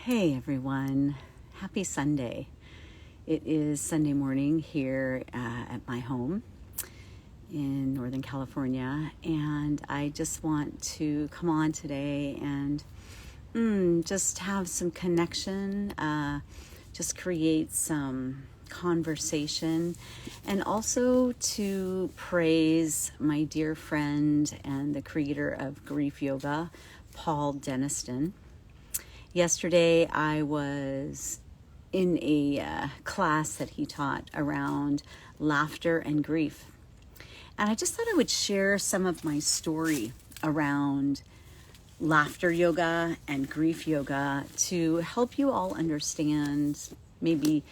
Hey everyone, happy Sunday. It is Sunday morning here at my home in Northern California, and I just want to come on today and just have some connection, just create some conversation, and also to praise my dear friend and the creator of GriefYoga, Paul Denniston. Yesterday, I was in a class that he taught around laughter and grief. And I just thought I would share some of my story around laughter yoga and grief yoga to help you all understand, maybe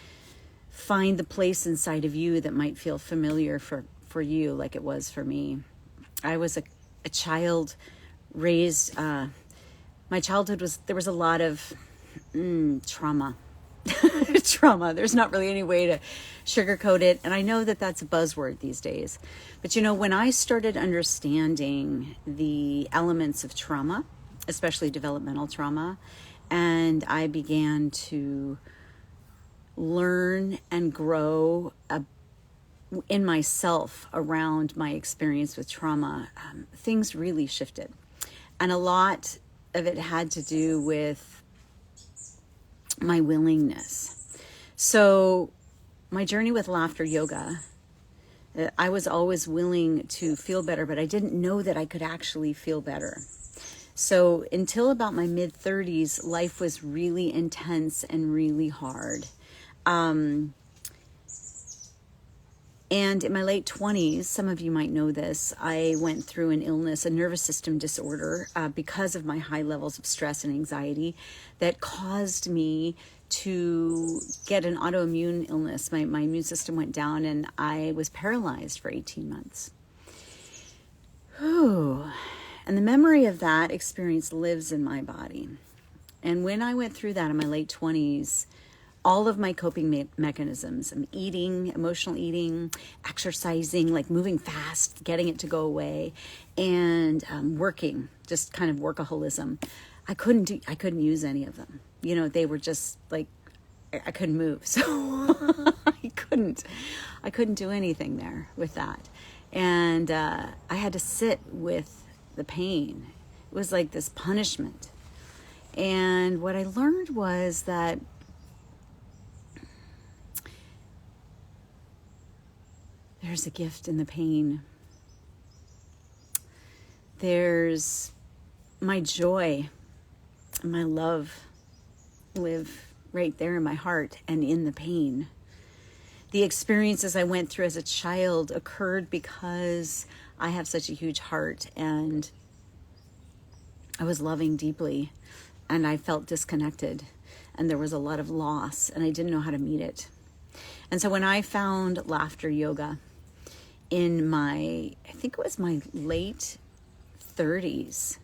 find the place inside of you that might feel familiar for you like it was for me. I was a child raised... my childhood there was a lot of trauma. Trauma. There's not really any way to sugarcoat it. And I know that that's a buzzword these days. But when I started understanding the elements of trauma, especially developmental trauma, and I began to learn and grow in myself around my experience with trauma, things really shifted. And a lot of it had to do with my willingness. So my journey with laughter yoga, I was always willing to feel better, but I didn't know that I could actually feel better. So until about my mid-30s, life was really intense and really hard. And in my late 20s, some of you might know this, I went through an illness, a nervous system disorder, because of my high levels of stress and anxiety that caused me to get an autoimmune illness. My immune system went down and I was paralyzed for 18 months. Whew. And the memory of that experience lives in my body. And when I went through that in my late 20s, all of my coping mechanisms, eating, emotional eating, exercising, like moving fast, getting it to go away, and working, just kind of workaholism. I couldn't use any of them. They were just like, I couldn't move. So I couldn't do anything there with that. And I had to sit with the pain. It was like this punishment. And what I learned was that there's a gift in the pain. There's my joy, my love live right there in my heart and in the pain. The experiences I went through as a child occurred because I have such a huge heart and I was loving deeply and I felt disconnected and there was a lot of loss and I didn't know how to meet it. And so when I found laughter yoga, in I think it was my late 30s,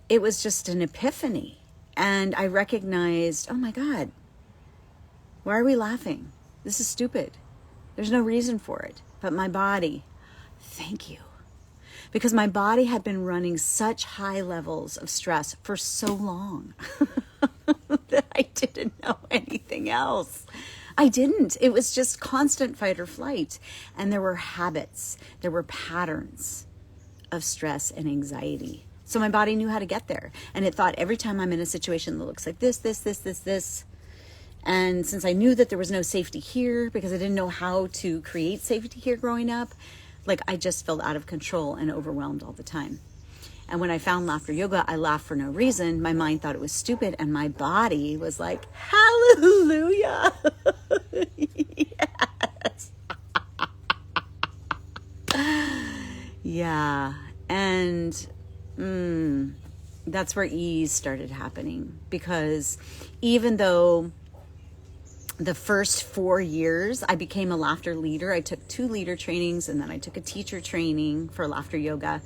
it was just an epiphany. And I recognized, oh my God, why are we laughing? This is stupid. There's no reason for it. But my body, thank you. Because my body had been running such high levels of stress for so long that I didn't know anything else. I didn't. It was just constant fight or flight. And there were habits, there were patterns of stress and anxiety. So my body knew how to get there. And it thought every time I'm in a situation that looks like this. And since I knew that there was no safety here, because I didn't know how to create safety here growing up, I just felt out of control and overwhelmed all the time. And when I found laughter yoga, I laughed for no reason. My mind thought it was stupid. And my body was like, hallelujah. Yes. Yeah. And that's where ease started happening. Because even though the first 4 years, I became a laughter leader. I took 2 leader trainings and then I took a teacher training for laughter yoga.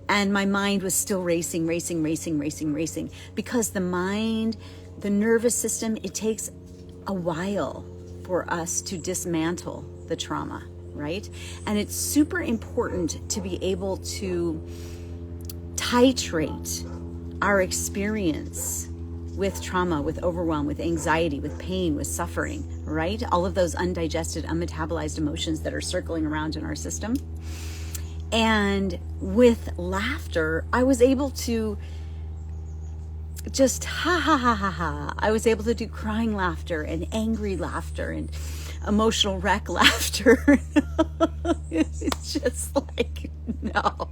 And my mind was still racing, because the mind, the nervous system, it takes a while for us to dismantle the trauma, right? And it's super important to be able to titrate our experience with trauma, with overwhelm, with anxiety, with pain, with suffering, right? All of those undigested, unmetabolized emotions that are circling around in our system. And with laughter, I was able to just ha ha ha ha ha. I was able to do crying laughter and angry laughter and emotional wreck laughter. It's just like, no.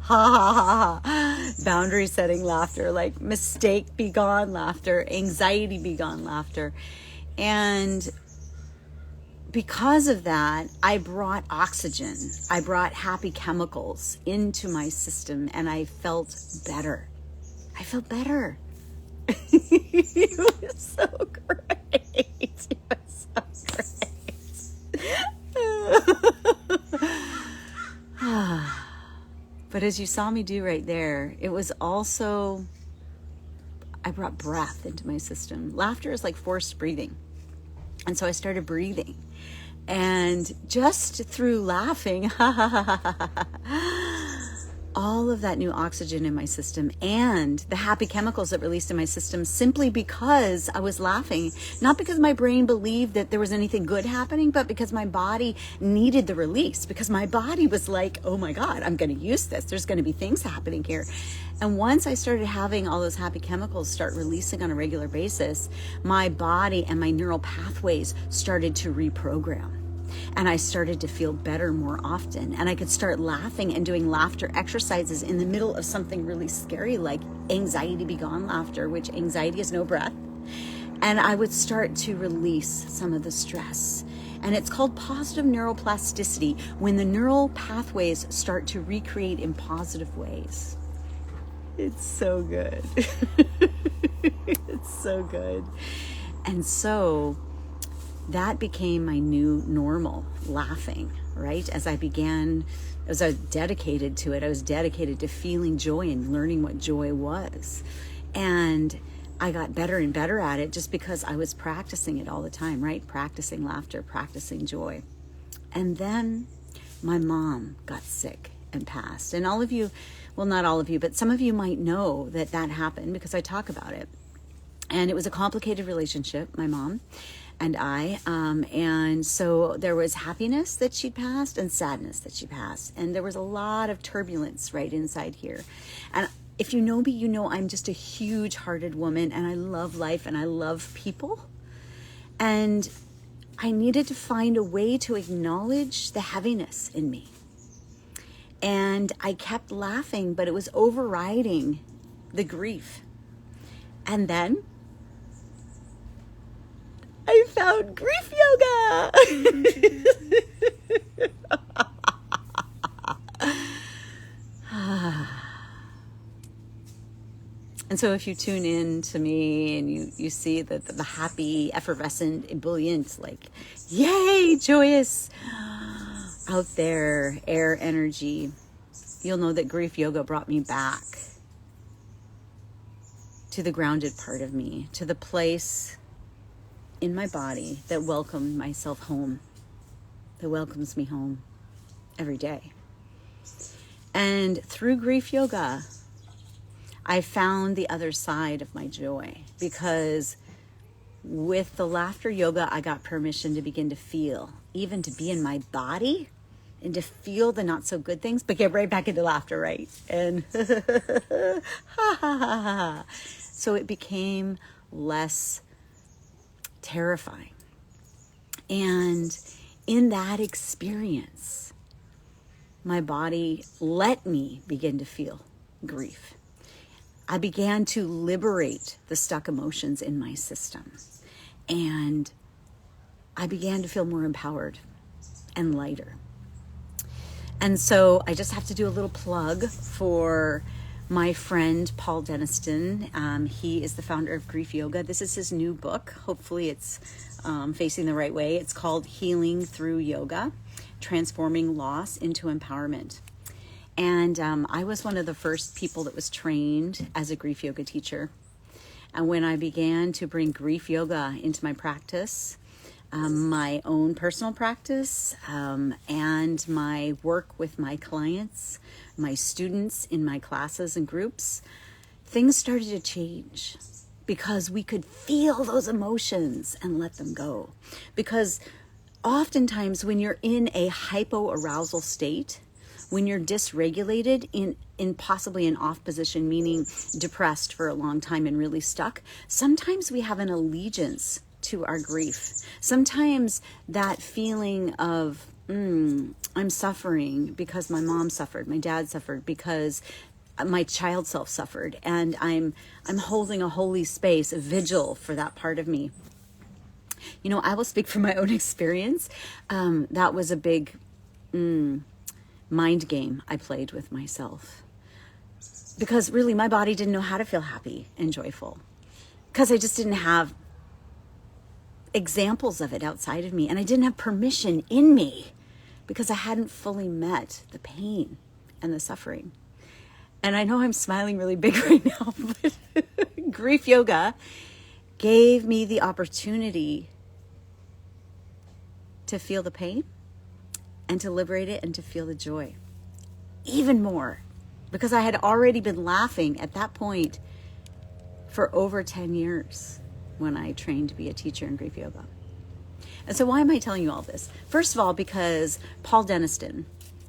Ha ha ha. Boundary setting laughter, like mistake be gone laughter, anxiety be gone laughter. And because of that, I brought oxygen. I brought happy chemicals into my system, and I felt better. I felt better. It was so great. It was so great. But as you saw me do right there, it was also, I brought breath into my system. Laughter is like forced breathing. And so I started breathing. And just through laughing, all of that new oxygen in my system and the happy chemicals that released in my system simply because I was laughing, not because my brain believed that there was anything good happening, but because my body needed the release, because my body was like, oh my God, I'm going to use this. There's going to be things happening here. And once I started having all those happy chemicals start releasing on a regular basis, my body and my neural pathways started to reprogram. And I started to feel better more often. And I could start laughing and doing laughter exercises in the middle of something really scary like anxiety be gone laughter, which anxiety is no breath. And I would start to release some of the stress. And it's called positive neuroplasticity, when the neural pathways start to recreate in positive ways. It's so good. It's so good. And so that became my new normal, laughing, right? As I was dedicated to it, I was dedicated to feeling joy and learning what joy was. And I got better and better at it just because I was practicing it all the time, right? Practicing laughter, practicing joy. And then my mom got sick and passed. And all of you, well, not all of you, but some of you might know that happened because I talk about it. And it was a complicated relationship, my mom and I. And so there was happiness that she passed and sadness that she passed. And there was a lot of turbulence right inside here. And if you know me, you know I'm just a huge-hearted woman, and I love life and I love people. And I needed to find a way to acknowledge the heaviness in me. And I kept laughing, but it was overriding the grief. And then I found GriefYoga. And so if you tune in to me and you see the happy, effervescent, ebullient, like, yay, joyous, out there, air energy, you'll know that GriefYoga brought me back to the grounded part of me, to the place in my body that welcomed myself home, that welcomes me home every day. And through GriefYoga, I found the other side of my joy, because with the laughter yoga, I got permission to begin to feel, even to be in my body and to feel the not so good things, but get right back into laughter, right? And ha ha ha ha. So it became less terrifying. And in that experience, my body let me begin to feel grief. I began to liberate the stuck emotions in my system. And I began to feel more empowered and lighter. And so I just have to do a little plug for my friend, Paul Denniston. He is the founder of GriefYoga. This is his new book. Hopefully it's facing the right way. It's called Healing Through Yoga, Transforming Loss into Empowerment. And I was one of the first people that was trained as a GriefYoga teacher. And when I began to bring GriefYoga into my practice, my own personal practice, and my work with my clients, my students in my classes and groups, things started to change because we could feel those emotions and let them go. Because oftentimes when you're in a hypoarousal state, when you're dysregulated in possibly an off position, meaning depressed for a long time and really stuck, sometimes we have an allegiance to our grief. Sometimes that feeling of, I'm suffering because my mom suffered, my dad suffered, because my child self suffered, and I'm holding a holy space, a vigil for that part of me. You know, I will speak from my own experience. That was a big mind game I played with myself, because really my body didn't know how to feel happy and joyful, because I just didn't have examples of it outside of me, and I didn't have permission in me because I hadn't fully met the pain and the suffering. And I know I'm smiling really big right now, but GriefYoga gave me the opportunity to feel the pain and to liberate it and to feel the joy even more, because I had already been laughing at that point for over 10 years when I trained to be a teacher in GriefYoga. And so why am I telling you all this? First of all, because Paul Denniston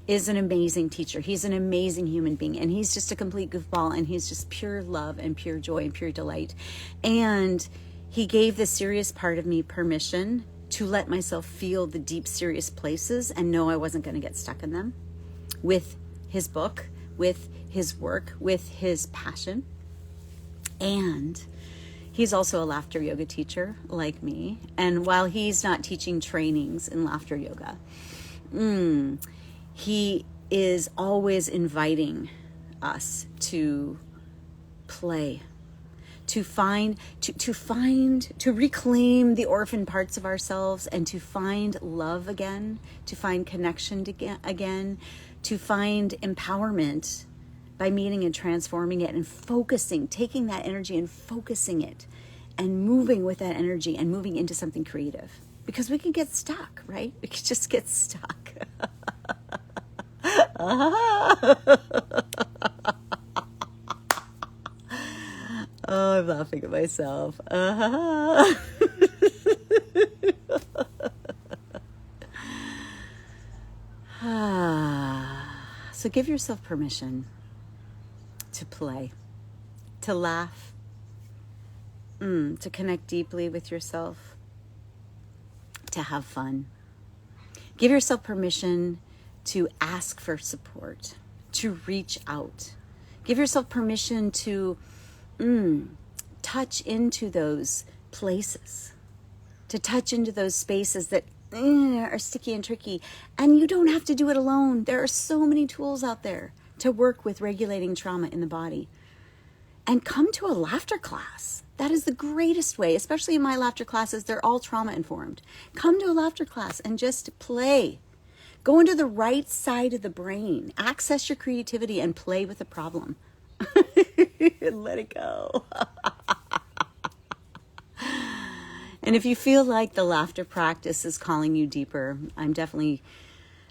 is an amazing teacher. He's an amazing human being, and he's just a complete goofball, and he's just pure love and pure joy and pure delight. And he gave the serious part of me permission to let myself feel the deep, serious places and know I wasn't going to get stuck in them, with his book, with his work, with his passion. And he's also a laughter yoga teacher like me. And while he's not teaching trainings in laughter yoga, he is always inviting us to play, to reclaim the orphan parts of ourselves, and to find love again, to find connection again, to find empowerment by meeting and transforming it and focusing, taking that energy and focusing it and moving with that energy and moving into something creative. Because we can get stuck, right? We can just get stuck. Oh, I'm laughing at myself. So give yourself permission to play, to laugh, to connect deeply with yourself, to have fun. Give yourself permission to ask for support, to reach out. Give yourself permission to touch into those places, to touch into those spaces that are sticky and tricky. And you don't have to do it alone. There are so many tools out there to work with regulating trauma in the body. And come to a laughter class. That is the greatest way, especially in my laughter classes. They're all trauma informed. Come to a laughter class and just play. Go into the right side of the brain. Access your creativity and play with the problem. And let it go. And if you feel like the laughter practice is calling you deeper, I'm definitely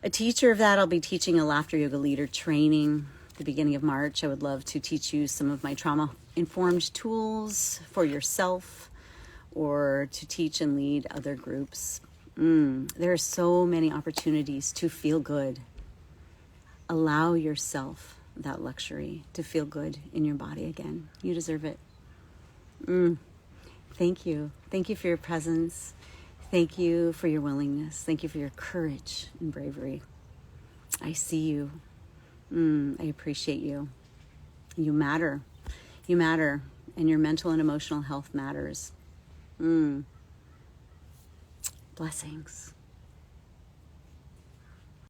a teacher of that. I'll be teaching a laughter yoga leader training at the beginning of March. I would love to teach you some of my trauma-informed tools for yourself, or to teach and lead other groups. There are so many opportunities to feel good. Allow yourself that luxury to feel good in your body again. You deserve it. Thank you. Thank you for your presence. Thank you for your willingness. Thank you for your courage and bravery. I see you. I appreciate you. You matter. You matter. And your mental and emotional health matters. Blessings.